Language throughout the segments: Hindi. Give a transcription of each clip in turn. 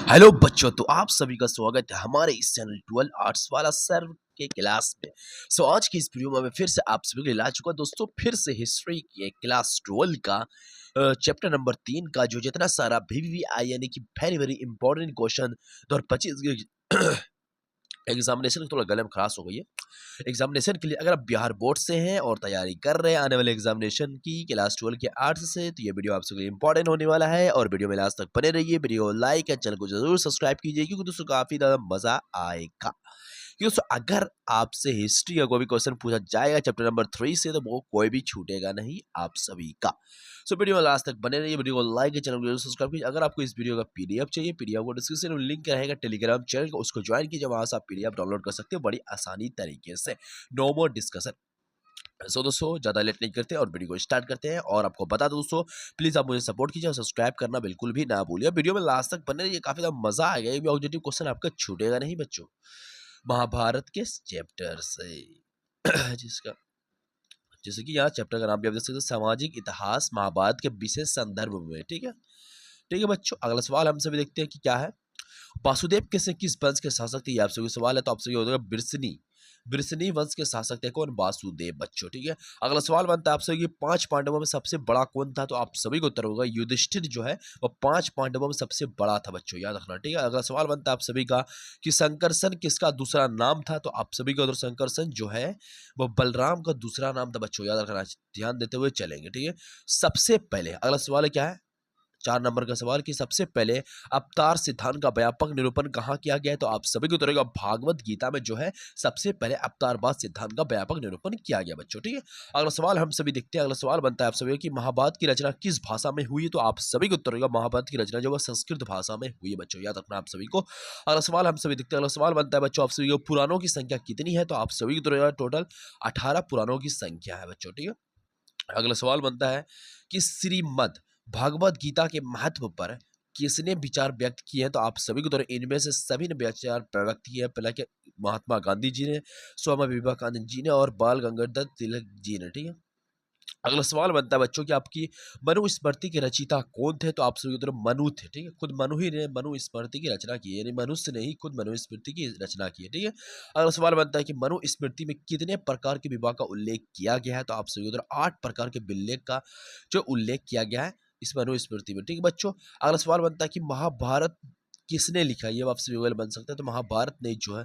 हेलो बच्चों, तो आप सभी का स्वागत है हमारे इस चैनल 12 आर्ट्स वाला सर के क्लास में। आज की इस वीडियो में मैं फिर से आप सभी के लिए ला चुका दोस्तों, फिर से हिस्ट्री के क्लास 12 का चैप्टर नंबर 3 का जो जितना सारा VVI यानी कि वेरी वेरी इंपॉर्टेंट क्वेश्चन 2025 के एग्जामिनेशन थोड़ा गले में खराश हो गई है। एग्जामिनेशन के लिए अगर आप बिहार बोर्ड से हैं और तैयारी कर रहे हैं आने वाले एग्जामिनेशन की क्लास 12 के आर्ट्स से, तो ये वीडियो आपके लिए इंपॉर्टेंट होने वाला है और वीडियो में लास्ट तक बने रहिए। वीडियो लाइक और चैनल को जरूर सब्सक्राइब कीजिए क्योंकि दोस्तों काफी ज्यादा मजा आएगा। क्योंकि दोस्तों अगर आपसे हिस्ट्री का कोई भी क्वेश्चन पूछा जाएगा चैप्टर नंबर 3 से, तो वो कोई भी छूटेगा नहीं आप सभी का। वीडियो में लास्ट तक बने रहिए, वीडियो को लाइक और चैनल को सब्सक्राइब कीजिए। अगर आपको इस वीडियो का पीडीएफ चाहिए, पीडीएफ को डिस्क्रिप्शन में लिंक रहेगा टेलीग्राम चैनल का, उसको ज्वाइन कीजिए। वहां से आप पीडीएफ डाउनलोड कर सकते हो बड़ी आसानी तरीके से। No more discussion. दोस्तों ज़्यादा लेट नहीं करते और वीडियो को स्टार्ट करते हैं। और आपको बता दो दोस्तों, प्लीज़ आप मुझे सपोर्ट कीजिए और सब्सक्राइब करना बिल्कुल भी ना भूलिए। वीडियो में लास्ट तक बने रहिए, काफ़ी ज़्यादा मजा आएगा। ये भी ऑब्जेक्टिव क्वेश्चन आपका छूटेगा नहीं बच्चों, महाभारत के चैप्टर से जिसका जैसे कि यहाँ चैप्टर का नाम भी आप देख सकते हैं, सामाजिक इतिहास महाभारत के विशेष संदर्भ में। ठीक है, ठीक है बच्चों। अगला सवाल हम सभी देखते हैं कि क्या है। वासुदेव किस वंश के शासक थे, ये आप सभी सवाल है। तो आप सभी होगा बिरसनी, बिरसनी वंश के शासक थे कौन? वासुदेव बच्चों। ठीक है, अगला सवाल बनता है आप सभी, 5 पांडवों में सबसे बड़ा कौन था? तो आप सभी को उत्तर होगा युधिष्ठिर जो है वो 5 पांडवों में सबसे बड़ा था बच्चों, याद रखना। ठीक है, अगला सवाल बनता है आप सभी का कि संकर्षण किसका दूसरा नाम था? तो आप सभी का उधर संकर्षण जो है वो बलराम का दूसरा नाम था बच्चों, याद रखना, ध्यान देते हुए चलेंगे। ठीक है, सबसे पहले अगला सवाल है क्या है, 4 नंबर का सवाल कि सबसे पहले अवतार सिद्धांत का व्यापक निरूपण कहाँ किया गया है? तो आप सभी को उत्तर होगा भागवत गीता में जो है सबसे पहले अवतारवाद सिद्धांत का व्यापक निरूपण किया गया बच्चों। ठीक है, अगला सवाल हम सभी देखते हैं। अगला सवाल बनता है आप सभी कि महाभारत की रचना किस भाषा में हुई है? तो आप सभी को उत्तर होगा महाभारत की रचना जो है संस्कृत भाषा में हुई है बच्चों, याद रखना आप सभी को। अगला सवाल हम सभी देखते हैं। अगला सवाल बनता है बच्चों आप सभी को पुराणों की संख्या कितनी है? तो आप सभी को उत्तर होगा टोटल 18 पुराणों की संख्या है बच्चों। ठीक है, अगला सवाल बनता है कि श्रीमद् भगवद गीता के महत्व पर किसने विचार व्यक्त किए हैं? तो आप सभी को तो इनमें से सभी ने विचार व्यक्त किए हैं। पहला के महात्मा गांधी जी ने, स्वामी विवेकानंद जी ने और बाल गंगाधर तिलक जी ने। ठीक है, अगला सवाल बनता है बच्चों कि आपकी मनुस्मृति के रचयिता कौन थे? तो आप सभी की तरफ मनु थे। ठीक है, खुद मनु ही ने मनुस्मृति की रचना की है, यानी मनुष्य ने ही खुद मनुस्मृति की रचना की है। ठीक है, अगला सवाल बनता है कि मनुस्मृति में कितने प्रकार के विवाह का उल्लेख किया गया है? तो आप सभी की तरफ 8 प्रकार के विल्लेख का जो उल्लेख किया गया है इस मनुस्मृति में। ठीक है बच्चों, अगला सवाल बनता है कि महाभारत किसने लिखा? ये आपसे विवल बन सकता है। तो महाभारत ने जो है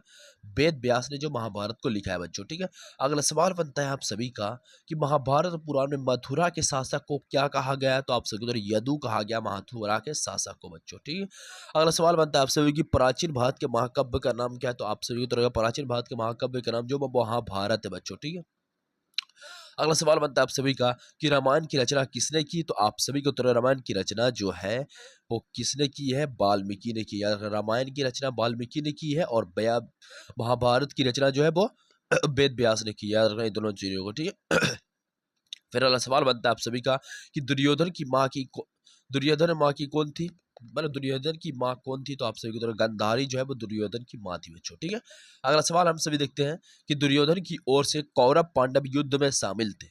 वेद व्यास ने जो महाभारत को लिखा है बच्चों। ठीक है, अगला सवाल बनता है आप सभी का कि महाभारत पुराण में मथुरा के शासक को क्या कहा गया है? तो आप सभी को यदु कहा गया मथुरा के शासक को बच्चों। ठीक है, अगला सवाल बनता है आप सभी की प्राचीन भारत के महाकाव्य का नाम क्या है? तो आप सभी को प्राचीन भारत के महाकाव्य का नाम जो महाभारत है बच्चों। ठीक है, अगला सवाल बनता है आप सभी का कि रामायण की रचना किसने की? तो आप सभी को उत्तर है रामायण की रचना जो है वो किसने की है? वाल्मीकि ने की। रामायण की रचना वाल्मीकि ने की है और महाभारत की रचना जो है वो वेद व्यास ने की। याद रखना इन दोनों चीजों को। ठीक है, फिर अगला सवाल बनता है आप सभी का कि दुर्योधन माँ की कौन थी? मतलब दुर्योधन की माँ कौन थी? तो आप सभी की तरह गांधारी जो है वो दुर्योधन की माँ थी बच्चों। ठीक है, अगला सवाल हम सभी देखते हैं कि दुर्योधन की ओर से कौरव पांडव युद्ध में शामिल थे।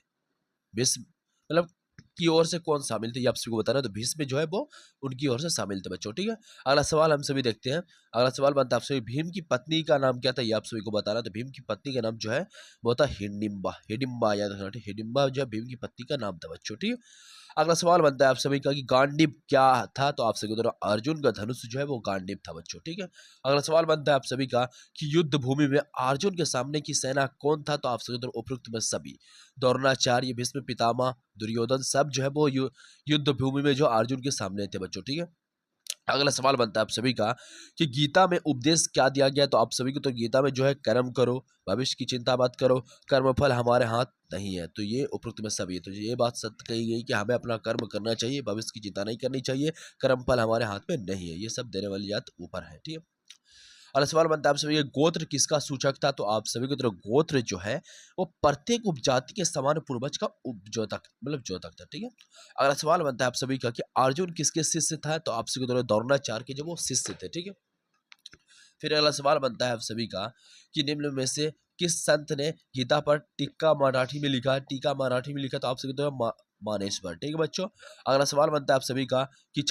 भीष्म मतलब की ओर से कौन शामिल थे ये आप सभी को बताना है। तो भीष्म जो है वो उनकी ओर से शामिल थे बच्चों। ठीक है, अगला सवाल हम सभी देखते हैं। अगला सवाल बनता है आप सभी भीम की पत्नी का नाम क्या था? ये आप सभी को बताना है। तो भीम की पत्नी का नाम जो है वो था हिडिंबा। हिडिंबा याद रखना, हिडिंबा जो है भीम की पत्नी का नाम था बच्चों। ठीक है, अगला सवाल बनता है आप सभी का कि गांडीव क्या था? तो आप सभी को अर्जुन का धनुष जो है वो गांडीव था बच्चों। ठीक है, अगला सवाल बनता है आप सभी का कि युद्ध भूमि में अर्जुन के सामने की सेना कौन था? तो आप सभी उपयुक्त में सभी द्रोणाचार्य, भीष्म पितामह, दुर्योधन सब जो है वो युद्ध भूमि में जो अर्जुन के सामने थे बच्चों। ठीक है, अगला सवाल बनता है आप सभी का कि गीता में उपदेश क्या दिया गया? तो आप सभी को तो गीता में जो है कर्म करो, भविष्य की चिंता मत करो, कर्मफल हमारे हाथ नहीं है। तो ये उपयुक्त में सभी, तो ये बात सत्य कही गई कि हमें अपना कर्म करना चाहिए, भविष्य की चिंता नहीं करनी चाहिए, कर्मफल हमारे हाथ में नहीं है। ये सब देने वाली बात ऊपर है। ठीक है, अगला सवाल बनता है आप सभी, गोत्र किसका सूचक था? तो आप सभी को तरह गोत्र जो है वो प्रत्येक उपजाति के समान पूर्वज का उपजोतक मतलब जोतक था। ठीक है, अगला सवाल बनता है आप सभी का कि अर्जुन किसके शिष्य था? तो आप सभी को तरह द्रोणाचार्य के जो वो शिष्य थे। ठीक है, फिर अगला सवाल बनता है आप सभी का कि निम्न में से किस संत ने गीता पर टीका मराठी में लिखा? टीका मराठी में लिखा तो आप सभी को तरह मानेश्वर। ठीक है बच्चों, अगला सवाल बनता है आप सभी का कि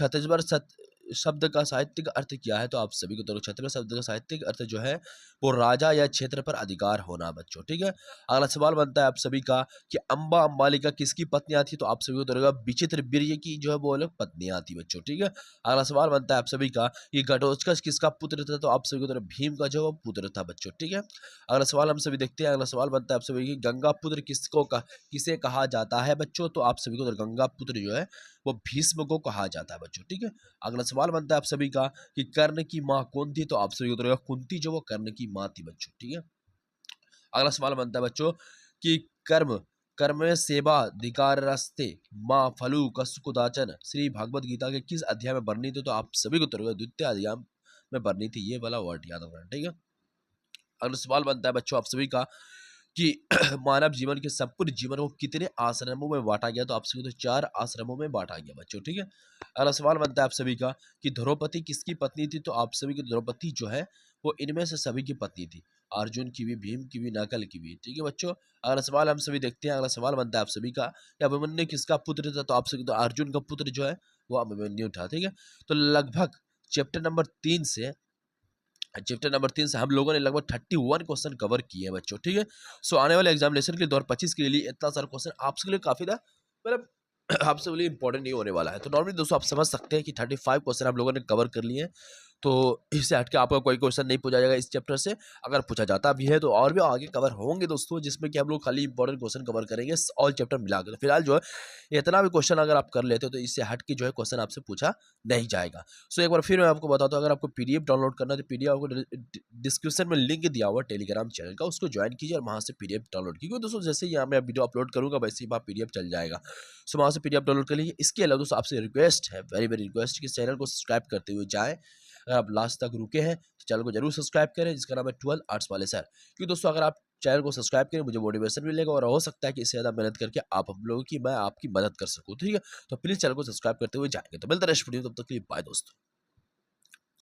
शब्द का साहित्यिक अर्थ क्या है? तो आप सभी को तो क्षत्रिय शब्द का साहित्यिक अर्थ जो है वो राजा या क्षेत्र पर अधिकार होना बच्चों, ठीक है। अगला सवाल बनता है आप सभी का कि अम्बा अम्बालिका किसकी पत्नियां थी? तो आप सभी को तो रहेगा विचित्र वीर्य की जो है वो लोग पत्नियां थी बच्चों, ठीक है। अगला सवाल बनता है आप सभी का कि घटोत्कच किसका पुत्र था? तो आप सभी को तो भीम का जो है वो पुत्र था बच्चों, ठीक है। अगला सवाल हम सभी देखते हैं। अगला सवाल बनता है आप सभी की गंगा पुत्र किसे कहा जाता है बच्चों? तो आप सभी को तो गंगा पुत्र जो है वो भीष्म को कहा जाता है बच्चों, ठीक है। अगला सवाल बनता है आप सभी का कि कर्ण की माँ कौन थी? तो आप सभी को तो रहेगा कुंती जो वो कर्ण की माँ थी बच्चों, ठीक है। अगला सवाल बनता है बच्चों कि कर्म कर्म सेवाधिकारस्ते माँ फलु कसुकुदाचन श्री भागवत गीता के किस अध्याय में वर्णित है? तो आप सभी को तो रहेगा द्वितीय अध्याय में वर्णित थी, ये वाला वर्ड याद रखना, ठीक है। अगला सवाल बनता है बच्चों आप सभी का कि मानव जीवन के संपूर्ण जीवन को कितने आश्रमों में बांटा गया? तो आप सभी को तो 4 आश्रमों में बांटा गया बच्चों, ठीक है। अगला सवाल बनता है आप सभी का कि द्रौपदी किसकी पत्नी थी? तो आप सभी की द्रौपदी जो है वो इनमें से सभी की पत्नी थी, अर्जुन की भी, भीम की भी, नकल की भी, ठीक है बच्चों। अगला सवाल हम सभी देखते हैं। अगला सवाल बनता है आप सभी का कि अभिमन्यु किसका पुत्र था? तो आप सभी तो अर्जुन का पुत्र जो है वो अभिमन्यु था, ठीक है। तो लगभग चैप्टर नंबर 3 से हम लोगों ने लगभग 31 क्वेश्चन कवर किए हैं बच्चों, ठीक है। सो आने वाले एग्जामिनेशन के लिए 2025 के लिए इतना सारा क्वेश्चन आपके लिए काफी ना मतलब आपसे लिए इंपॉर्टेंट नहीं होने वाला है। तो नॉर्मली दोस्तों आप समझ सकते हैं कि 35 क्वेश्चन आप लोगों ने कवर कर लिए हैं। तो इससे हटके आपका कोई क्वेश्चन नहीं पूछा जाएगा इस चैप्टर से। अगर पूछा जाता भी है तो और भी आगे कवर होंगे दोस्तों, जिसमें कि हम लोग खाली इंपॉर्टेंट क्वेश्चन कवर करेंगे ऑल चैप्टर मिला के। तो फिलहाल जो है इतना भी क्वेश्चन अगर आप कर लेते हो तो इससे हट के जो है क्वेश्चन आपसे पूछा नहीं जाएगा। सो एक बार फिर मैं आपको बताता हूँ, अगर आपको पीडीएफ डाउनलोड करना है तो पीडीएफ आपको डिस्क्रिप्शन में लिंक दिया हुआ टेलीग्राम चैनल का, उसको ज्वाइन कीजिए और वहाँ से पीडीएफ डाउनलोड कीजिए। क्योंकि दोस्तों जैसे ही यहाँ मैं वीडियो अपलोड करूँगा वैसे ही वहाँ पीडीएफ चल जाएगा। सो वहाँ से पीडीएफ डाउनलोड कर लीजिए। इसके अलावा दोस्तों आपसे रिक्वेस्ट है, वेरी वेरी रिक्वेस्ट, कि चैनल को सब्सक्राइब करते हुए जाएँ। अगर आप लास्ट तक रुके हैं तो चैनल को जरूर सब्सक्राइब करें, जिसका नाम है 12 आर्ट्स वाले सर। क्योंकि दोस्तों अगर आप चैनल को सब्सक्राइब करें मुझे मोटिवेशन मिलेगा और हो सकता है कि इससे ज़्यादा मेहनत करके आप हम लोगों की मैं आपकी मदद कर सकूँ, ठीक है। तो प्लीज़ चैनल को सब्सक्राइब करते हुए जाएंगे। तो मिलते हैं नेक्स्ट वीडियो, तब तक के लिए बाय दोस्तों।